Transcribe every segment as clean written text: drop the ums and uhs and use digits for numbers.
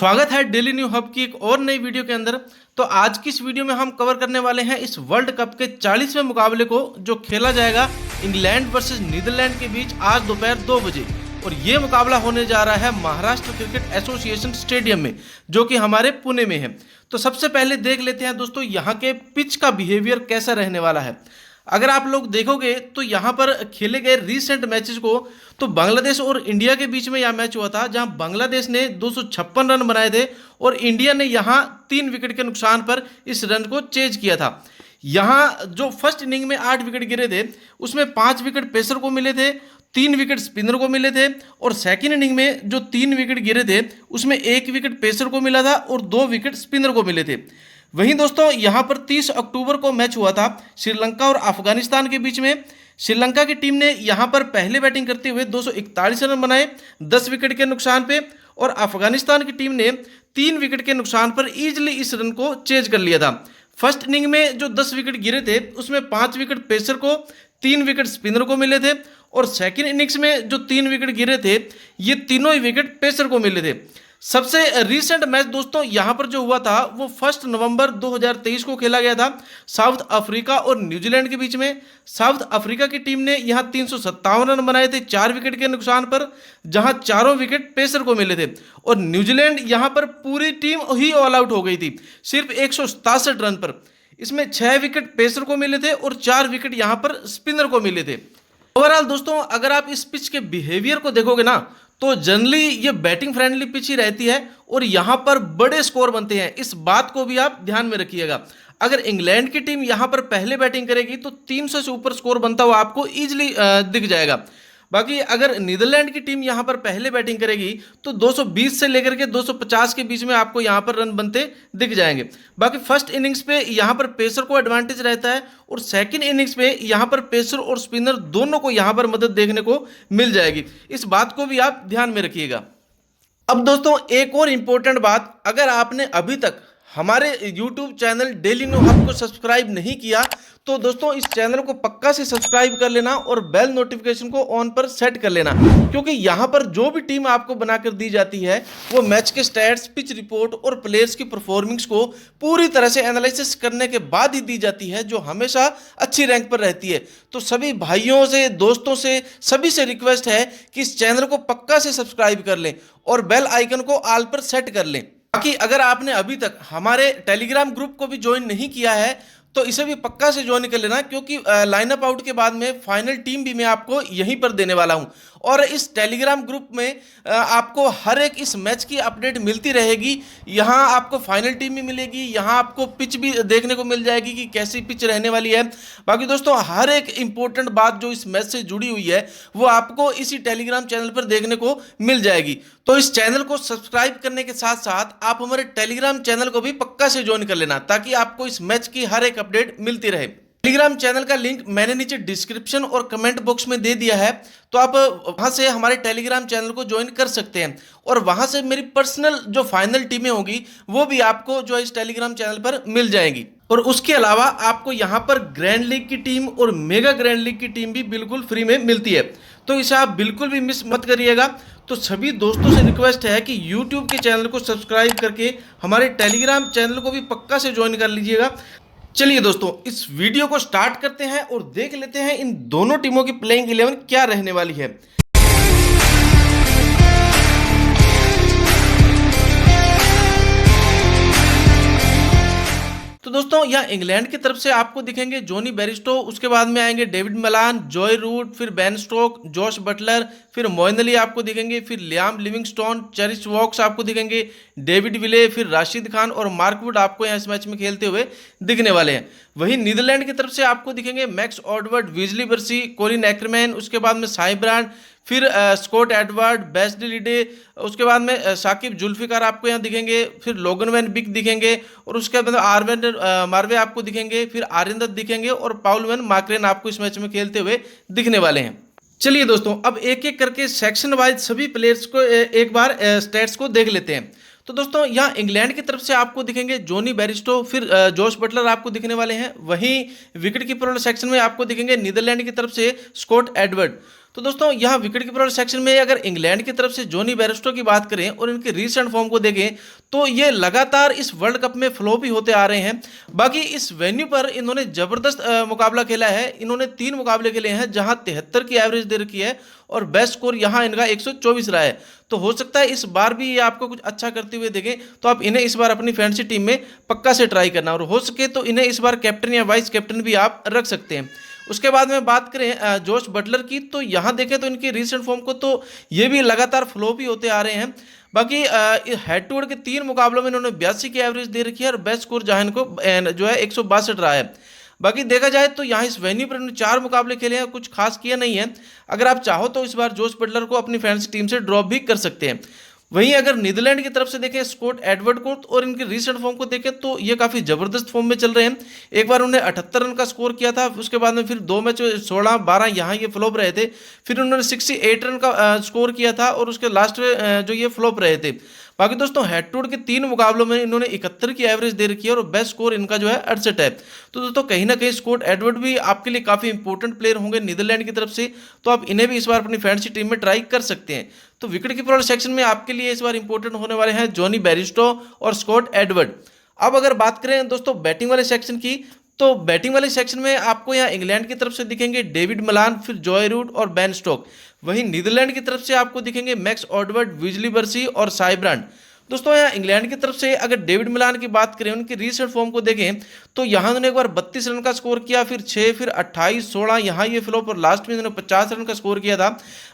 स्वागत है daily new hub की एक और नई वीडियो के अंदर। तो आज की इस वीडियो में हम कवर करने वाले हैं इस वर्ल्ड कप के 40वें मुकाबले को जो खेला जाएगा इंग्लैंड वर्सेस नीदरलैंड के बीच आज दोपहर 2 बजे। और ये मुकाबला होने जा रहा है महाराष्ट्र क्रिकेट एसोसिएशन स्टेडियम में जो कि हमारे पुणे में है। तो सबसे पहले देख लेते हैं दोस्तों यहाँ के पिच का बिहेवियर कैसा रहने वाला है। अगर आप लोग देखोगे तो यहाँ पर खेले गए रीसेंट मैचेस को तो बांग्लादेश और इंडिया के बीच में यह मैच हुआ था जहां बांग्लादेश ने 256 रन बनाए थे और इंडिया ने यहां 3 विकेट के नुकसान पर इस रन को चेज किया था। यहां जो फर्स्ट इनिंग में 8 विकेट गिरे थे उसमें 5 विकेट पेसर को मिले थे, 3 विकेट स्पिनर को मिले थे और सेकेंड इनिंग में जो 3 विकेट गिरे थे उसमें 1 विकेट पेसर को मिला था और 2 विकेट स्पिनर को मिले थे। वहीं दोस्तों यहां पर 30 अक्टूबर को मैच हुआ था श्रीलंका और अफगानिस्तान के बीच में। श्रीलंका की टीम ने यहां पर पहले बैटिंग करते हुए 241 रन बनाए 10 विकेट के नुकसान पे और अफगानिस्तान की टीम ने 3 विकेट के नुकसान पर इजीली इस रन को चेज कर लिया था। फर्स्ट इनिंग में जो 10 विकेट गिरे थे उसमें 5 विकेट पेसर को, 3 विकेट स्पिनर को मिले थे और सेकेंड इनिंग्स में जो 3 विकेट गिरे थे ये तीनों ही विकेट पेसर को मिले थे। सबसे रीसेंट मैच दोस्तों यहां पर जो हुआ था वो 1 नवंबर 2023 को खेला गया था साउथ अफ्रीका और न्यूजीलैंड के बीच में। साउथ अफ्रीका की टीम ने यहां 357 रन बनाए थे 4 विकेट के नुकसान पर जहां चारों विकेट पेसर को मिले थे और न्यूजीलैंड यहां पर पूरी टीम ही ऑल आउट हो गई थी सिर्फ 167 रन पर। इसमें 6 विकेट पेसर को मिले थे और 4 विकेट यहां पर स्पिनर को मिले थे। ओवरऑल दोस्तों अगर आप इस पिच के बिहेवियर को देखोगे ना तो जनरली ये बैटिंग फ्रेंडली पिच ही रहती है और यहां पर बड़े स्कोर बनते हैं। इस बात को भी आप ध्यान में रखिएगा। अगर इंग्लैंड की टीम यहां पर पहले बैटिंग करेगी तो 300 से ऊपर स्कोर बनता हुआ आपको इजीली दिख जाएगा। बाकी अगर नीदरलैंड की टीम यहां पर पहले बैटिंग करेगी तो 220 से लेकर के 250 के बीच में आपको यहां पर रन बनते दिख जाएंगे। बाकी फर्स्ट इनिंग्स पे यहां पर पेसर को एडवांटेज रहता है और सेकंड इनिंग्स पे यहां पर पेसर और स्पिनर दोनों को यहां पर मदद देखने को मिल जाएगी। इस बात को भी आप ध्यान में रखिएगा। अब दोस्तों एक और इंपॉर्टेंट बात, अगर आपने अभी तक हमारे YouTube channel daily new hub को सब्सक्राइब नहीं किया तो दोस्तों इस चैनल को पक्का से सब्सक्राइब कर लेना और बेल नोटिफिकेशन को ऑन पर सेट कर लेना क्योंकि यहाँ पर जो भी टीम आपको बनाकर दी जाती है वो मैच के स्टैट्स, पिच रिपोर्ट और प्लेयर्स की परफॉर्मेंस को पूरी तरह से एनालिसिस करने के बाद ही दी जाती है जो हमेशा अच्छी रैंक पर रहती है। तो सभी भाइयों से, दोस्तों से, सभी से रिक्वेस्ट है कि इस चैनल को पक्का से सब्सक्राइब कर लें और बेल आइकन को ऑल पर सेट कर लें। बाकी अगर आपने अभी तक हमारे टेलीग्राम ग्रुप को भी ज्वाइन नहीं किया है तो इसे भी पक्का से ज्वाइन कर लेना क्योंकि लाइनअप आउट के बाद में फाइनल टीम भी मैं आपको यहीं पर देने वाला हूं और इस टेलीग्राम ग्रुप में आपको हर एक इस मैच की अपडेट मिलती रहेगी। यहां आपको फाइनल टीम भी मिलेगी, यहां आपको पिच भी देखने को मिल जाएगी कि कैसी पिच रहने वाली है। बाकी दोस्तों हर एक इंपॉर्टेंट बात जो इस मैच से जुड़ी हुई है वो आपको इसी टेलीग्राम चैनल पर देखने को मिल जाएगी। तो इस चैनल को सब्सक्राइब करने के साथ साथ आप हमारे टेलीग्राम चैनल को भी पक्का से ज्वाइन कर लेना ताकि आपको इस मैच की हर एक अपडेट मिलती रहे। टेलीग्राम चैनल का लिंक मैंने नीचे डिस्क्रिप्शन और कमेंट बॉक्स में दे दिया है तो आप वहां से हमारे टेलीग्राम चैनल को ज्वाइन कर सकते हैं और वहां से मेरी पर्सनल जो फाइनल टीमें होगी वो भी आपको जो इस टेलीग्राम चैनल पर मिल जाएंगी। और उसके अलावा आपको यहाँ पर ग्रैंड लीग की टीम और मेगा ग्रैंड लीग की टीम भी बिल्कुल फ्री में मिलती है तो इसे आप बिल्कुल भी मिस मत करिएगा। तो सभी दोस्तों से रिक्वेस्ट है कि YouTube के चैनल को सब्सक्राइब करके हमारे टेलीग्राम चैनल को भी पक्का से ज्वाइन कर लीजिएगा। चलिए दोस्तों इस वीडियो को स्टार्ट करते हैं और देख लेते हैं इन दोनों टीमों की प्लेइंग 11 क्या रहने वाली है। तो दोस्तों यहाँ इंग्लैंड की तरफ से आपको दिखेंगे जॉनी बेरिस्टो, उसके बाद में आएंगे डेविड मलान, जॉय रूट, फिर बेन स्टोक, जोश बटलर, फिर मोइन अली आपको दिखेंगे, फिर लियाम लिविंगस्टोन, चेरिस वॉक्स आपको दिखेंगे, डेविड विले, फिर राशिद खान और मार्क वुड आपको यहाँ इस मैच में खेलते हुए दिखने वाले हैं। वहीं नीदरलैंड की तरफ से आपको दिखेंगे मैक्स ऑडवर्ड, विजली बर्सी, कोलिन एक्रमैन, उसके बाद में साई ब्रांड, फिर स्कॉट एडवर्ड, बेस्ट डिलीडे, उसके बाद में साकिब जुल्फिकार आपको यहाँ दिखेंगे, फिर लोगन वैन बिक दिखेंगे और उसके बाद आरवेन मार्वे आपको दिखेंगे, फिर आरिंदर दिखेंगे और पाउल वैन मार्क्रेन आपको इस मैच में खेलते हुए दिखने वाले हैं। चलिए दोस्तों अब एक एक करके सेक्शन वाइज सभी प्लेयर्स को एक बार स्टैट्स को देख लेते हैं। तो दोस्तों यहाँ इंग्लैंड की तरफ से आपको दिखेंगे जॉनी बेरिस्टो, फिर जोश बटलर आपको दिखने वाले हैं। वहीं विकेट कीपर वाले सेक्शन में आपको दिखेंगे नीदरलैंड की तरफ से स्कॉट एडवर्ड। तो दोस्तों यहाँ विकेट कीपर सेक्शन में अगर इंग्लैंड की तरफ से जॉनी बेयरस्टो की बात करें और इनके रीसेंट फॉर्म को देखें तो ये लगातार इस वर्ल्ड कप में फ्लॉप ही होते आ रहे हैं। बाकी इस वेन्यू पर इन्होंने जबरदस्त मुकाबला खेला है। इन्होंने 3 मुकाबले खेले हैं जहां 73 की एवरेज दे रखी है और बेस्ट स्कोर यहां इनका 124 रहा है। तो हो सकता है इस बार भी ये आपको कुछ अच्छा करते हुए देखें, तो आप इन्हें इस बार अपनी फैंटेसी टीम में पक्का से ट्राई करना, और हो सके तो इन्हें इस बार कैप्टन या वाइस कैप्टन भी आप रख सकते हैं। उसके बाद में बात करें जोश बटलर की, तो यहाँ देखें तो इनके रीसेंट फॉर्म को तो ये भी लगातार फ्लॉप ही होते आ रहे हैं। बाकी हेड टू हेड के 3 मुकाबलों में इन्होंने 82 की एवरेज दे रखी है और बेस्ट स्कोर जहाँ इनको जो है 162 रहा है। बाकी देखा जाए तो यहाँ इस वेन्यू पर इन्होंने 4 मुकाबले खेले हैं, कुछ खास किया नहीं है। अगर आप चाहो तो इस बार जोश बटलर को अपनी फैंटेसी टीम से ड्रॉप भी कर सकते हैं। वहीं अगर नीदरलैंड की तरफ से देखें स्कॉट एडवर्ड को और इनके रीसेंट फॉर्म को देखें तो ये काफ़ी ज़बरदस्त फॉर्म में चल रहे हैं। एक बार उन्होंने 78 रन का स्कोर किया था, उसके बाद में फिर 2 मैच 16-12 यहाँ ये फ्लॉप रहे थे, फिर उन्होंने 68 रन का स्कोर किया था और उसके लास्ट में जो ये फ्लॉप रहे थे। बाकी दोस्तों हेड टू हेड के 3 मुकाबलों में इन्होंने 71 की एवरेज दे रखी है और बेस्ट स्कोर इनका जो है 68 है। तो दोस्तों कहीं ना कहीं स्कॉट एडवर्ड भी आपके लिए काफ़ी इंपॉर्टेंट प्लेयर होंगे नीदरलैंड की तरफ से, तो आप इन्हें भी इस बार अपनी फैंटेसी टीम में ट्राई कर सकते हैं। तो विकेट कीपर सेक्शन में आपके लिए इस बार इंपॉर्टेंट होने वाले हैं जॉनी बेयरस्टो और स्कॉट एडवर्ड। अब अगर बात करें दोस्तों बैटिंग वाले सेक्शन की, तो बैटिंग वाले सेक्शन में आपको यहाँ इंग्लैंड की तरफ से दिखेंगे डेविड मलान, फिर जॉय रूट और बेन स्टोक। वहीं नीदरलैंड की तरफ से आपको दिखेंगे मैक्स ऑडवर्ड, विजली बर्सी और साइब्रांड। दोस्तों यहाँ इंग्लैंड की तरफ से अगर डेविड मिलान की बात करें, उनकी रीसेंट फॉर्म को देखें तो यहाँ उन्होंने एक बार 32 रन का स्कोर किया, फिर 6, फिर 28, 16 यहाँ ये फ्लॉप और लास्ट में इन्होंने 50 रन का स्कोर किया था।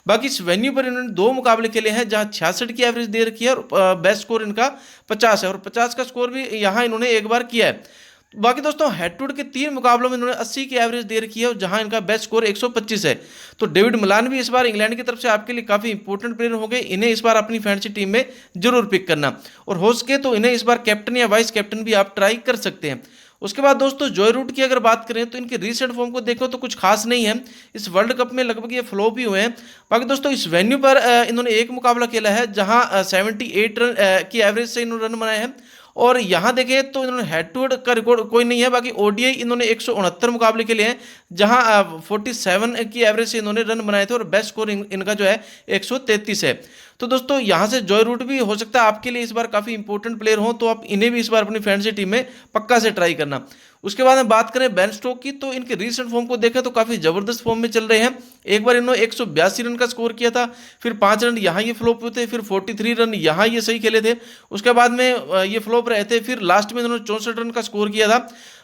बाकी इस वेन्यू पर इन्होंने 2 मुकाबले खेले हैं जहाँ 66 की एवरेज दे रखी है और बेस्ट स्कोर इनका 50 है और 50 का स्कोर भी यहाँ इन्होंने एक बार किया है। बाकी दोस्तों हेड टू हेड के 3 मुकाबलों में इन्होंने 80 की एवरेज दे रखी है और जहां इनका बेस्ट स्कोर 125 है। तो डेविड मिलान भी इस बार इंग्लैंड की तरफ से आपके लिए काफ़ी इंपॉर्टेंट प्लेयर होंगे, इन्हें इस बार अपनी फैंटेसी टीम में जरूर पिक करना, और हो सके तो इन्हें इस बार कैप्टन या वाइस कैप्टन भी आप ट्राई कर सकते हैं। उसके बाद दोस्तों जॉय रूट की अगर बात करें तो इनके रीसेंट फॉर्म को देखो तो कुछ खास नहीं है, इस वर्ल्ड कप में लगभग ये फ्लॉप ही हुए हैं। बाकी दोस्तों इस वेन्यू पर इन्होंने 1 मुकाबला खेला है जहां 78 रन की एवरेज से इन्होंने रन बनाए हैं, और यहाँ देखें तो इन्होंने हेड टू हेड का रिकॉर्ड कोई नहीं है। बाकी ओडीआई इन्होंने 169 मुकाबले खेले हैं जहां 47 की एवरेज से इन्होंने रन बनाए थे और बेस्ट स्कोर इनका जो है 133 है। तो दोस्तों यहाँ से जॉय रूट भी हो सकता है आपके लिए इस बार काफ़ी इंपॉर्टेंट प्लेयर हो, तो आप इन्हें भी इस बार अपनी फैंटेसी टीम में पक्का से ट्राई करना। उसके बाद में बात करें बेन स्टोक की, तो इनके रीसेंट फॉर्म को देखें तो काफ़ी ज़बरदस्त फॉर्म में चल रहे हैं। एक बार इन्होंने 182 रन का स्कोर किया था, फिर 5 रन यहाँ ये फ्लॉप हुए थे, फिर 43 रन यहाँ ये सही खेले थे, उसके बाद में ये फ्लॉप रहे थे, फिर लास्ट में इन्होंने 64 रन का स्कोर किया था।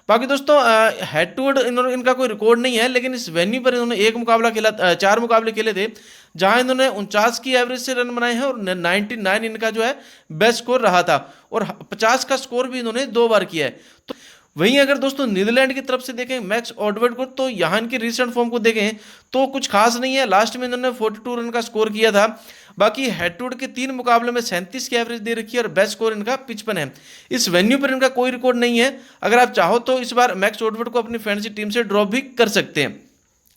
बाकी दोस्तों हेड टू हेड इनका कोई रिकॉर्ड नहीं है, लेकिन इस वेन्यू पर इन्होंने 1 मुकाबला खेला, 4 मुकाबले खेले थे जहां इन्होंने 49 की एवरेज से रन बनाए हैं और 99 इनका जो है बेस्ट स्कोर रहा था, और 50 का स्कोर भी इन्होंने 2 बार किया है। तो वहीं अगर दोस्तों नीदरलैंड की तरफ से देखें मैक्स ऑडवर्ड को, तो यहाँ इनके रिसेंट फॉर्म को देखें तो कुछ खास नहीं है, लास्ट में इन्होंने 42 रन का स्कोर किया था। बाकी हेड टू हेड के 3 मुकाबले में 37 की एवरेज दे रखी है और बेस्ट स्कोर इनका 55 है। इस वेन्यू पर इनका कोई रिकॉर्ड नहीं है, अगर आप चाहो तो इस बार मैक्स ऑडवर्ड को अपनी फैंटेसी टीम से ड्रॉप भी कर सकते हैं।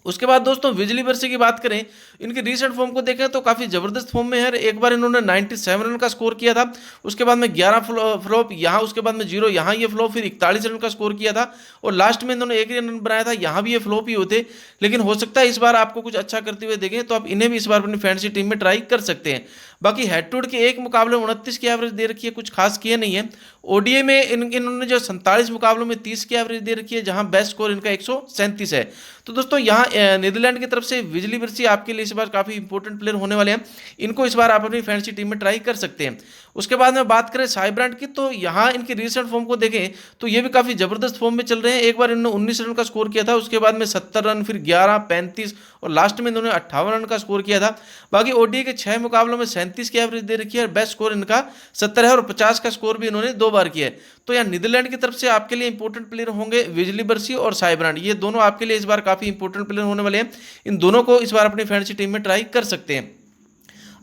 उसके बाद दोस्तों विजली बर्सी की बात करें, इनके रीसेंट फॉर्म को देखें तो काफ़ी ज़बरदस्त फॉर्म में है। एक बार इन्होंने 97 रन का स्कोर किया था, उसके बाद में 11 फ्लॉप यहाँ, उसके बाद में 0 यहाँ ये फ्लॉप, फिर 41 रन का स्कोर किया था और लास्ट में इन्होंने 1 रन बनाया था, यहाँ भी ये फ्लॉप ही होते। लेकिन हो सकता है इस बार आपको कुछ अच्छा करते हुए देखें, तो आप इन्हें भी इस बार अपनी फैंटेसी टीम में ट्राई कर सकते हैं। बाकी हेड टू हेड के 1 मुकाबले में 29 की एवरेज दे रखी है, कुछ खास किए नहीं है। ओडीआई में इन्होंने जो 47 मुकाबलों में 30 की एवरेज दे रखी है, जहां बेस्ट स्कोर इनका 137 है। तो दोस्तों यहाँ नीदरलैंड की तरफ से विजली बर्सी आपके लिए इस बार काफ़ी इंपॉर्टेंट प्लेयर होने वाले हैं, इनको इस बार आप अपनी फैंटेसी टीम में ट्राई कर सकते हैं। उसके बाद में बात करें साइब्रांड की, तो यहाँ इनके रिसेंट फॉर्म को देखें तो ये भी काफ़ी ज़बरदस्त फॉर्म में चल रहे हैं। एक बार इन्होंने 19 रन का स्कोर किया था, उसके बाद में 70 रन, फिर 11, 35 और लास्ट में इन्होंने 58 रन का स्कोर किया था। बाकी ओडीआई के 6 मुकाबलों में 37 की एवरेज दे रखी है और बेस्ट स्कोर इनका 70 है और 50 का स्कोर भी इन्होंने 2 बार किया है। तो यहाँ नीदरलैंड की तरफ से आपके लिए इंपॉर्टेंट प्लेयर होंगे विजली बर्सी और साइब्रांड, ये दोनों आपके लिए इस बार काफ़ी इंपॉर्टेंट प्लेयर होने वाले हैं। इन दोनों को इस बार अपनी फैंटेसी टीम में ट्राई कर सकते हैं।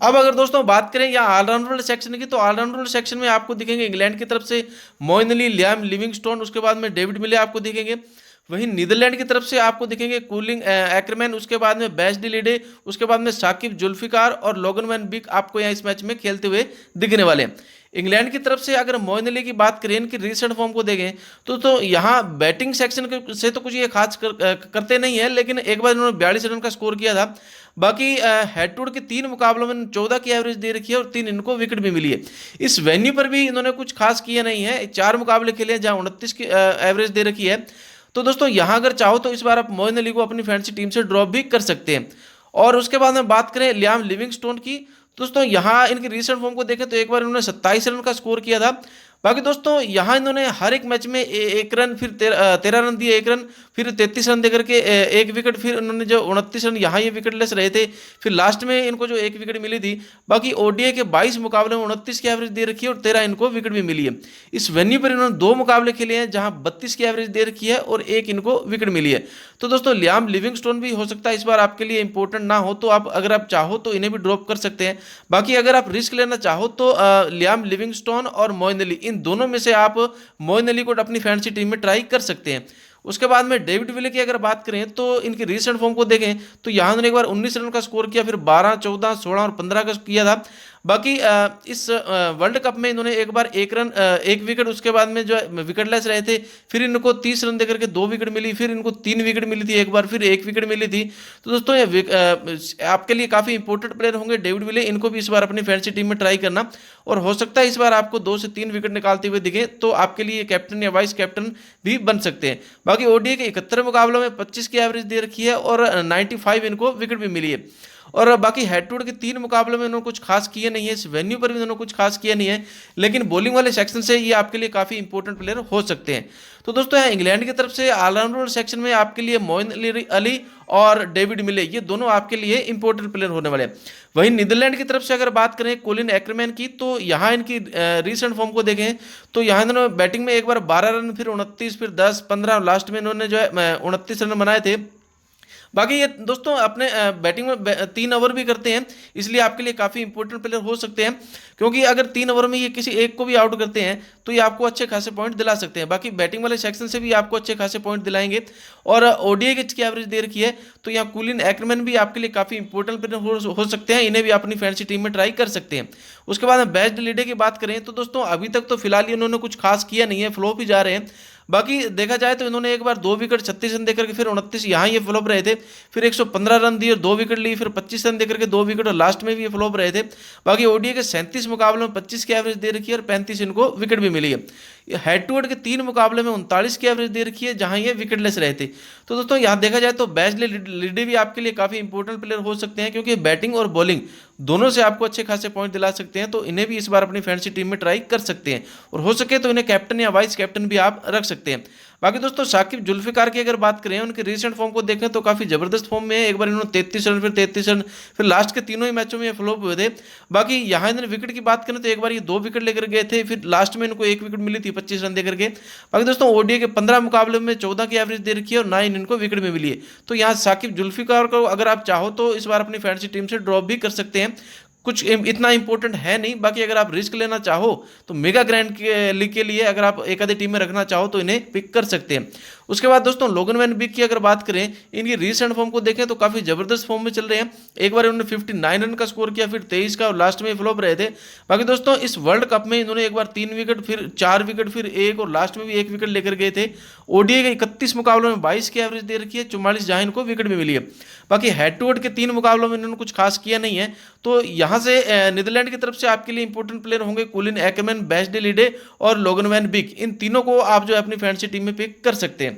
अब अगर दोस्तों बात करें या ऑलराउंडर सेक्शन की, तो ऑलराउंडर सेक्शन में आपको दिखेंगे इंग्लैंड की तरफ से मोइन अली, लियाम लिविंगस्टोन, उसके बाद में डेविड मिले आपको दिखेंगे। वहीं नीदरलैंड की तरफ से आपको दिखेंगे कूलिंग एक्रमैन, उसके बाद में बैश डिलीडे, उसके बाद में साकिब जुल्फिकार और लोगन वैन बिक आपको यहाँ इस मैच में खेलते हुए दिखने वाले हैं। इंग्लैंड की तरफ से अगर मोइन अली की बात करें, इनकी रीसेंट फॉर्म को देखें तो यहाँ बैटिंग सेक्शन से तो कुछ ये खास करते नहीं है, लेकिन एक बार इन्होंने 42 रन का स्कोर किया था। बाकी हेड टू हेड के 3 मुकाबलों में 14 की एवरेज दे रखी है और 3 इनको विकेट भी मिली है। इस वेन्यू पर भी इन्होंने कुछ खास किया नहीं है, 4 मुकाबले खेले हैं जहां 29 की एवरेज दे रखी है। तो दोस्तों यहाँ अगर चाहो तो इस बार आप मोइन अली को अपनी फैंसी टीम से ड्रॉप भी कर सकते हैं। और उसके बाद में बात करें लियाम लिविंगस्टोन की, दोस्तों यहाँ इनकी रीसेंट फॉर्म को देखें तो एक बार इन्होंने 27 रन का स्कोर किया था। बाकी दोस्तों यहाँ इन्होंने हर एक मैच में एक रन, फिर 13 रन दिए, एक रन, फिर 33 रन देकर के एक विकेट, फिर उन्होंने जो 29 रन यहाँ ये विकेटलेस रहे थे, फिर लास्ट में इनको जो एक विकेट मिली थी। बाकी ओडीआई के 22 मुकाबले में 29 की एवरेज दे रखी है और 13 इनको विकेट भी मिली है। इस वेन्यू पर इन्होंने 2 मुकाबले खेले हैं जहां 32 की एवरेज दे रखी है और एक इनको विकेट मिली है। तो दोस्तों लियाम लिविंगस्टोन भी हो सकता है इस बार आपके लिए इंपॉर्टेंट ना हो, तो आप अगर आप चाहो तो इन्हें भी ड्रॉप कर सकते हैं। बाकी अगर आप रिस्क लेना चाहो तो लियाम लिविंगस्टोन और मोइन अली, इन दोनों में से आप मोइन अली को अपनी फैंसी टीम में ट्राई कर सकते हैं। उसके बाद में डेविड विले की अगर बात करें तो इनकी रीसेंट फॉर्म को देखें तो यहाँ उन्होंने एक बार 19 रन का स्कोर किया, फिर 12, 14, 16 और 15 का किया था। बाकी इस वर्ल्ड कप में इन्होंने एक बार एक रन, एक विकेट, उसके बाद में जो है विकेटलेस रहे थे, फिर इनको 30 रन देकर के 2 विकेट मिली, फिर इनको 3 विकेट मिली थी एक बार, फिर 1 विकेट मिली थी। तो दोस्तों ये आपके लिए काफ़ी इंपॉर्टेंट प्लेयर होंगे डेविड विले, इनको भी इस बार अपनी फैंसी टीम में ट्राई करना, और हो सकता है इस बार आपको 2 से 3 विकेट निकालते हुए दिखे, तो आपके लिए कैप्टन या वाइस कैप्टन भी बन सकते हैं। बाकी ओडीआई के 71 मुकाबलों में 25 की एवरेज दे रखी है और 95 इनको विकेट भी मिली है। और बाकी हेड टू हेड के 3 मुकाबलों में इन्होंने कुछ खास किया नहीं है, इस वेन्यू पर भी इन्होंने कुछ खास किया नहीं है, लेकिन बॉलिंग वाले सेक्शन से ये आपके लिए काफ़ी इंपॉर्टेंट प्लेयर हो सकते हैं। तो दोस्तों यहाँ इंग्लैंड की तरफ से ऑलराउंडर सेक्शन में आपके लिए मोइन अली और डेविड मिले, ये दोनों आपके लिए इंपॉर्टेंट प्लेयर होने वाले हैं। वहीं नीदरलैंड की तरफ से अगर बात करें कोलिन एक्करमैन की, तो यहाँ इनकी रीसेंट फॉर्म को देखें तो यहाँ इन्होंने बैटिंग में एक बार 12 रन, फिर 29, फिर 10, 15, लास्ट में इन्होंने जो है 29 रन बनाए थे। बाकी ये दोस्तों अपने बैटिंग में 3 ओवर भी करते हैं, इसलिए आपके लिए काफ़ी इंपॉर्टेंट प्लेयर हो सकते हैं, क्योंकि अगर 3 ओवर में ये किसी एक को भी आउट करते हैं तो ये आपको अच्छे खासे पॉइंट दिला सकते हैं। बाकी बैटिंग वाले सेक्शन से भी आपको अच्छे खासे पॉइंट दिलाएंगे। और ओडीआई की एवरेज दे रखी है, तो यहाँ कोलिन एक्करमैन भी आपके लिए काफ़ी इंपॉर्टेंट प्लेयर हो सकते हैं, इन्हें भी अपनी फैंसी टीम में ट्राई कर सकते हैं। उसके बाद बेस्ट लीडर की बात करें तो दोस्तों अभी तक तो फिलहाल इन्होंने कुछ खास किया नहीं है, फ्लॉप ही जा रहे हैं। बाकी देखा जाए तो इन्होंने एक बार 2 विकेट 36 रन देकर के फिर 29 यहाँ ये फ्लॉप रहे थे, फिर 115 रन दिए और 2 विकेट ली, फिर 25 रन देकर के 2 विकेट और लास्ट में भी ये फ्लॉप रहे थे। बाकी ओडीआई के 37 मुकाबलों में 25 की एवरेज दे रखी है और 35 इनको विकेट भी मिली है। हेड टू हेड के 3 मुकाबले में 39 की एवरेज दे रखी है जहां ये विकेटलेस रहे थे। तो दोस्तों यहाँ देखा जाए तो बेस्ली लीडे भी आपके लिए काफ़ी इंपॉर्टेंट प्लेयर हो सकते हैं, क्योंकि बैटिंग और बॉलिंग दोनों से आपको अच्छे खासे पॉइंट दिला सकते हैं, तो इन्हें भी इस बार अपनी फैंसी टीम में ट्राई कर सकते हैं, और हो सके तो इन्हें कैप्टन या वाइस कैप्टन भी आप रख सकते हैं। बाकी दोस्तों साकिब जुल्फिकार की अगर बात करें, उनके रिसेंट फॉर्म को देखें तो काफ़ी ज़बरदस्त फॉर्म में है। एक बार इन्होंने 33 रन, फिर 33 रन, फिर लास्ट के तीनों ही मैचों में ये फ्लॉप हुए थे। बाकी यहाँ इन्होंने विकेट की बात करें तो एक बार ये 2 विकेट लेकर गए थे, फिर लास्ट में इनको 1 विकेट मिली थी 25 रन देकर के। बाकी दोस्तों ओडीआई के 15 मुकाबले में 14 की एवरेज दे रखी है और 9 इनको विकेट में मिली है। तो यहाँ साकिब जुल्फिकार को अगर आप चाहो तो इस बार अपनी फैंसी टीम से ड्रॉप भी कर सकते हैं, कुछ इतना इंपॉर्टेंट है नहीं। बाकी अगर आप रिस्क लेना चाहो तो मेगा ग्रैंड लीग के लिए अगर आप एक आधी टीम में रखना चाहो तो इन्हें पिक कर सकते हैं। उसके बाद दोस्तों लोगन वैन बिक की अगर बात करें, इनकी रीसेंट फॉर्म को देखें तो काफ़ी ज़बरदस्त फॉर्म में चल रहे हैं। एक बार इन्होंने 59 रन का स्कोर किया, फिर 23 का, और लास्ट में फ्लॉप रहे थे। बाकी दोस्तों इस वर्ल्ड कप में इन्होंने एक बार 3 विकेट, फिर 4 विकेट, फिर 1 और लास्ट में भी 1 विकेट लेकर गए थे। ओडीआई के 31 मुकाबलों में 22 की एवरेज दे रखी है, 44 जहां इनको विकेट भी मिली है। बाकी हेड टू हेड के 3 मुकाबलों में इन्होंने कुछ खास किया नहीं है। तो यहाँ से नीदरलैंड की तरफ से आपके लिए इंपॉर्टेंट प्लेयर होंगे कोलिन एक्करमैन, बेस्ट लीडे और लोगन वैन बिक। इन तीनों को आप जो है अपनी फैंसी टीम में पिक कर सकते हैं।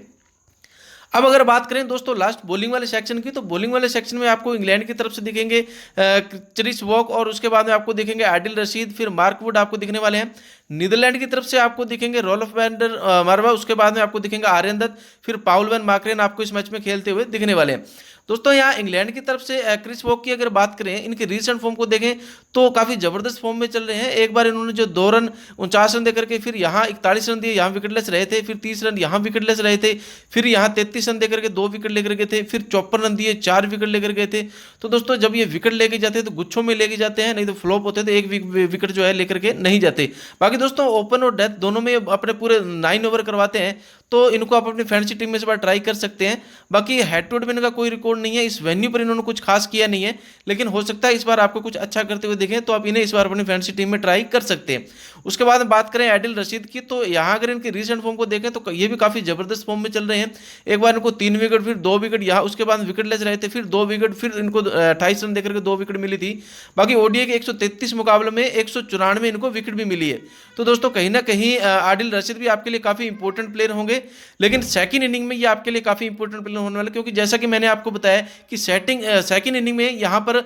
अब अगर बात करें दोस्तों लास्ट बॉलिंग वाले सेक्शन की, तो बॉलिंग वाले सेक्शन में आपको इंग्लैंड की तरफ से दिखेंगे क्रिस वॉक, और उसके बाद में आपको दिखेंगे आदिल रशीद, फिर मार्क वुड आपको दिखने वाले हैं। नीदरलैंड की तरफ से आपको दिखेंगे रोल्फ वैन डर मरवा, उसके बाद में आपको दिखेंगे आर्यन दत्त, फिर पाउल वैन मार्करेन आपको इस मैच में खेलते हुए दिखने वाले हैं। दोस्तों यहाँ इंग्लैंड की तरफ से क्रिस वॉक की अगर बात करें, इनके रीसेंट फॉर्म को देखें तो काफ़ी ज़बरदस्त फॉर्म में चल रहे हैं। एक बार इन्होंने जो 2 रन 49 रन देकर के फिर यहाँ 41 रन दिए, यहाँ विकेटलेस रहे थे, फिर 30 रन यहाँ विकेटलेस रहे थे, फिर यहाँ 33 रन देकर के 2 विकेट लेकर गए थे, फिर 54 रन दिए, 4 विकेट लेकर गए थे। तो दोस्तों जब ये विकेट लेके जाते हैं तो गुच्छों में लेके जाते हैं, नहीं तो फ्लॉप होते तो 1 विकेट जो है लेकर के नहीं जाते। बाकी दोस्तों ओपन और डेथ दोनों में अपने पूरे 9 ओवर करवाते हैं, तो इनको आप अपनी फैंटेसी टीम में इस बार ट्राई कर सकते हैं। बाकी हेड टू हेड में इनका कोई रिकॉर्ड नहीं है, इस वेन्यू पर इन्होंने कुछ खास किया नहीं है, लेकिन हो सकता है इस बार आपको कुछ अच्छा करते हुए देखें, तो आप इन्हें इस बार अपनी फैंटेसी टीम में ट्राई कर सकते हैं। उसके बाद बात करें आदिल रशीद की, तो यहाँ अगर इनकी रीसेंट फॉर्म को देखें तो ये भी काफी जबरदस्त फॉर्म में चल रहे हैं। एक बार इनको 3 विकेट, फिर 2 विकेट, यहाँ उसके बाद विकेट लेस रहे थे, फिर 2 विकेट, फिर इनको 28 रन देकर के 2 विकेट मिली थी। बाकी ओडीआई के 133 मुकाबले में 194 इनको विकेट भी मिली है। तो दोस्तों कहीं ना कहीं आदिल रशीद भी आपके लिए काफी इंपॉर्टेंट प्लेयर होंगे, लेकिन सेकंड इनिंग में ये आपके लिए काफी इंपॉर्टेंट प्लेयर होने वाला, क्योंकि जैसा कि मैंने आपको बताया कि सेकंड इनिंग में यहाँ पर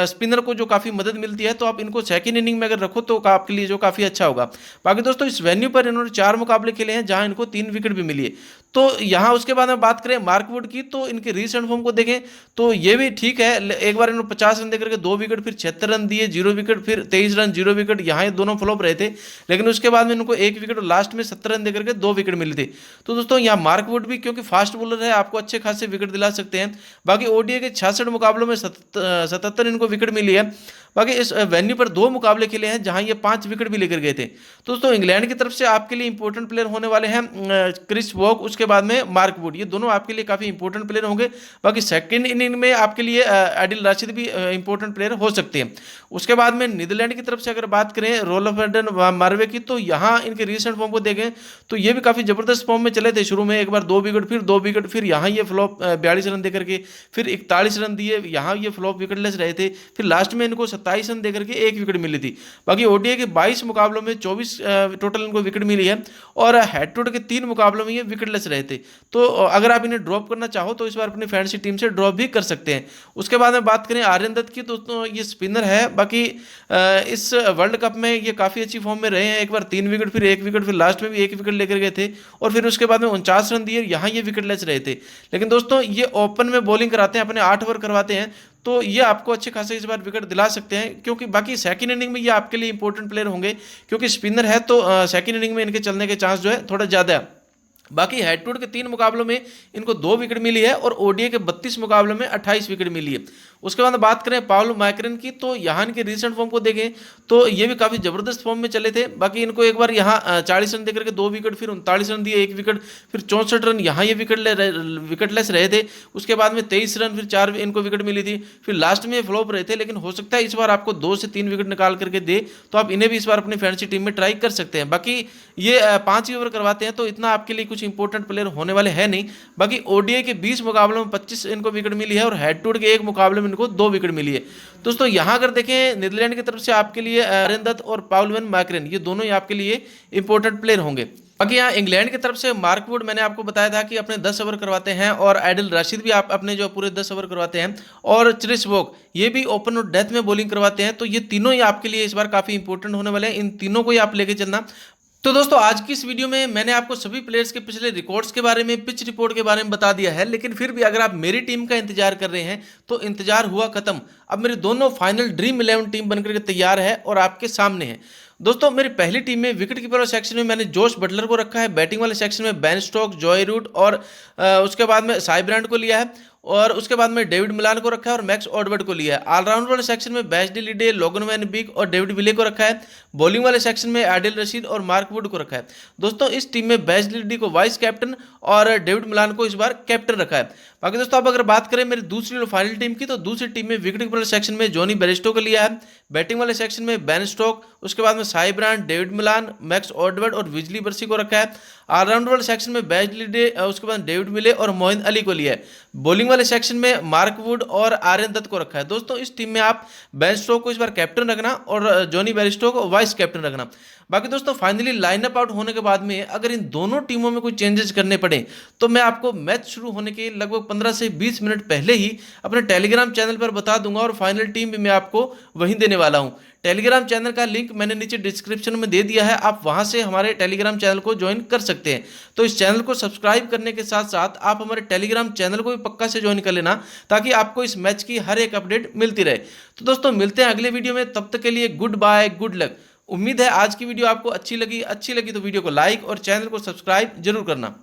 स्पिनर को जो काफी मदद मिलती है, तो आप इनको सेकंड इनिंग में अगर रखो तो आपके लिए जो काफी अच्छा होगा। बाकी दोस्तों इस वेन्यू पर इन्होंने 4 मुकाबले खेले हैं जहां इनको 3 विकेट भी मिली है। तो यहां उसके बाद में बात करें मार्क वुड की, तो इनके रीसेंट फॉर्म को देखें तो ये भी ठीक है। एक बार इन्होंने 50 रन देकर के 2 विकेट, फिर 76 रन दिए 0 विकेट, फिर 23 रन 0 विकेट, यहाँ ये दोनों फ्लॉप रहे थे, लेकिन उसके बाद में इनको 1 विकेट और लास्ट में 70 रन देकर के 2 विकेट मिले थे। तो दोस्तों यहाँ मार्क वुड भी क्योंकि फास्ट बॉलर है, आपको अच्छे खासे विकेट दिला सकते हैं। बाकी ओडीआई के 66 मुकाबलों में 77 इनको विकेट मिली है। बाकी इस वेन्यू पर 2 मुकाबले खेले हैं जहां ये 5 विकेट भी लेकर गए थे। तो दोस्तों इंग्लैंड की तरफ से आपके लिए इंपॉर्टेंट प्लेयर होने वाले हैं क्रिस वोक, उसके बाद में मार्क वुड, ये दोनों आपके लिए काफी इंपॉर्टेंट प्लेयर होंगे। बाकी सेकंड इनिंग में आपके लिए आदिल रशीद भी इंपॉर्टेंट प्लेयर हो सकते हैं। उसके बाद में नीदरलैंड की तरफ से अगर बात करें रोल्फ एंडन मार्वे की, तो यहाँ इनके रिसेंट फॉर्म को देखें तो ये भी काफी जबरदस्त फॉर्म में चले थे। शुरू में एक बार 2 विकेट, फिर 2 विकेट, फिर यहाँ ये फ्लॉप 42 रन देकर के, फिर 41 रन दिए, यहाँ ये फ्लॉप विकेटलेस रहे थे, फिर लास्ट में इनको 27 रन देकर के 1 विकेट मिली थी। बाकी ओडीआई के 22 मुकाबलों में 24 टोटल इनको विकेट मिली है, और हेड टू हेड के 3 मुकाबलों में ये विकेटलेस रहे थे। तो अगर आप इन्हें ड्रॉप करना चाहो तो इस बार अपनी फैंटेसी टीम से ड्रॉप भी कर सकते हैं। उसके बाद में बात करें आर्यन दत्त की, तो ये स्पिनर है। बाकी इस वर्ल्ड कप में ये काफी अच्छी फॉर्म में रहे हैं। एक बार 3 विकेट, फिर 1 विकेट, फिर लास्ट में भी 1 विकेट लेकर गए थे, और फिर उसके बाद में 49 रन दिए, यहाँ ये विकेटलेस रहे थे। लेकिन दोस्तों ये ओपन में बॉलिंग कराते हैं, अपने 8 ओवर करवाते हैं, तो ये आपको अच्छे खासे इस बार विकेट दिला सकते हैं। क्योंकि बाकी सेकंड इनिंग में ये आपके लिए इंपॉर्टेंट प्लेयर होंगे, क्योंकि स्पिनर है, तो सेकंड इनिंग में इनके चलने के चांस जो है थोड़ा ज्यादा है। बाकी हेड टू हेड के 3 मुकाबलों में इनको 2 विकेट मिली है, और ओडीआई के 32 मुकाबलों में 28 विकेट मिली है। उसके बाद बात करें पाउल मैकरन की, तो यहाँ इनके रिसेंट फॉर्म को देखें तो ये भी काफी जबरदस्त फॉर्म में चले थे। बाकी इनको एक बार यहाँ 40 रन देकर के 2 विकेट, फिर 39 रन दिए 1 विकेट, फिर 64 रन, यहाँ ये विकेटलेस रहे थे। उसके बाद में 23 रन, फिर 4 इनको विकेट मिली थी, फिर लास्ट में फ्लॉप रहे थे। लेकिन हो सकता है इस बार आपको 2 से 3 विकेट निकाल करके दे, तो आप इन्हें भी इस बार अपनी फैंटेसी टीम में ट्राई कर सकते हैं। बाकी ये 5 ही ओवर करवाते हैं, तो इतना आपके लिए कुछ इंपॉर्टेंट प्लेयर होने वाले हैं नहीं। बाकी ओडीआई के 20 मुकाबलों में 25 इनको विकेट मिली है, और हेड टू हेड के 1 मुकाबले में इनको 2 विकेट मिली है। दोस्तों यहां अगर देखें नीदरलैंड की तरफ से आपके लिए आर्यन दत्त और पाउल वैन मैकरन, ये दोनों ही आपके लिए इंपॉर्टेंट प्लेयर होंगे। बाकी यहाँ इंग्लैंड की तरफ से मार्क वुड मैंने आपको बताया था कि अपने 10 ओवर करवाते हैं, और आदिल रशीद भी आप अपने जो पूरे 10 ओवर करवाते हैं, और क्रिस वोक ये भी ओपन और डेथ में बॉलिंग करवाते हैं। तो ये तीनों ही आपके लिए इस बार काफी इंपॉर्टेंट होने वाले हैं, इन तीनों को ही आप लेके चलना। तो दोस्तों आज की इस वीडियो में मैंने आपको सभी प्लेयर्स के पिछले रिकॉर्ड्स के बारे में, पिच रिपोर्ट के बारे में बता दिया है, लेकिन फिर भी अगर आप मेरी टीम का इंतजार कर रहे हैं तो इंतजार हुआ खत्म। अब मेरी दोनों फाइनल ड्रीम 11 टीम बनकर के तैयार है और आपके सामने है। दोस्तों मेरी पहली टीम में विकेट कीपर सेक्शन में मैंने जोश बटलर को रखा है, बैटिंग वाले सेक्शन में बेन स्टोक्स, जॉय रूट, और उसके बाद में साई ब्रांड को लिया है, और उसके बाद में डेविड मिलान को रखा है, और मैक्स ऑडवर्ड को लिया है। ऑलराउंडर वाले सेक्शन में बैश डी लिडे, लोगन वैन बिग और डेविड विले को रखा है। बॉलिंग वाले सेक्शन में आदिल रशीद और मार्क वुड को रखा है। दोस्तों इस टीम में बैश डी लिडे को वाइस कैप्टन और डेविड मिलान को इस बार कैप्टन रखा है। बाकी दोस्तों अब अगर बात करें मेरी दूसरी और फाइनल टीम की, तो दूसरी टीम में विकेट कीपर सेक्शन में जॉनी बेरिस्टो को लिया है, बैटिंग वाले सेक्शन में बेन स्टोक, उसके बाद में साई ब्रांड, डेविड मिलान, मैक्स ऑडवर्ड और विजली बर्सी को रखा है। ऑलराउंडर वाले सेक्शन में बैश डी लिडे, उसके बाद डेविड विले और मोइन अली को लिया है। बॉलिंग वाले सेक्शन में मार्क वुड और आर्यन दत्त को रखा है। दोस्तों इस टीम में आप बेन स्टोक को इस बार कैप्टन रखना और जॉनी बेरिस्टो को वाइस कैप्टन रखना। बाकी दोस्तों फाइनली लाइनअप आउट होने के बाद में अगर इन दोनों टीमों में कोई चेंजेस करने पड़े तो मैं आपको मैच शुरू होने के लगभग 15 से 20 मिनट पहले ही अपने टेलीग्राम चैनल पर बता दूंगा, और फाइनल टीम भी मैं आपको वहीं देने वाला हूं। टेलीग्राम चैनल का लिंक मैंने नीचे डिस्क्रिप्शन में दे दिया है, आप वहां से हमारे टेलीग्राम चैनल को ज्वाइन कर सकते हैं। तो इस चैनल को सब्सक्राइब करने के साथ साथ आप हमारे टेलीग्राम चैनल को भी पक्का से ज्वाइन कर लेना, ताकि आपको इस मैच की हर एक अपडेट मिलती रहे। तो दोस्तों मिलते हैं अगले वीडियो में, तब तक के लिए गुड बाय, गुड लक। उम्मीद है आज की वीडियो आपको अच्छी लगी तो वीडियो को लाइक और चैनल को सब्सक्राइब जरूर करना।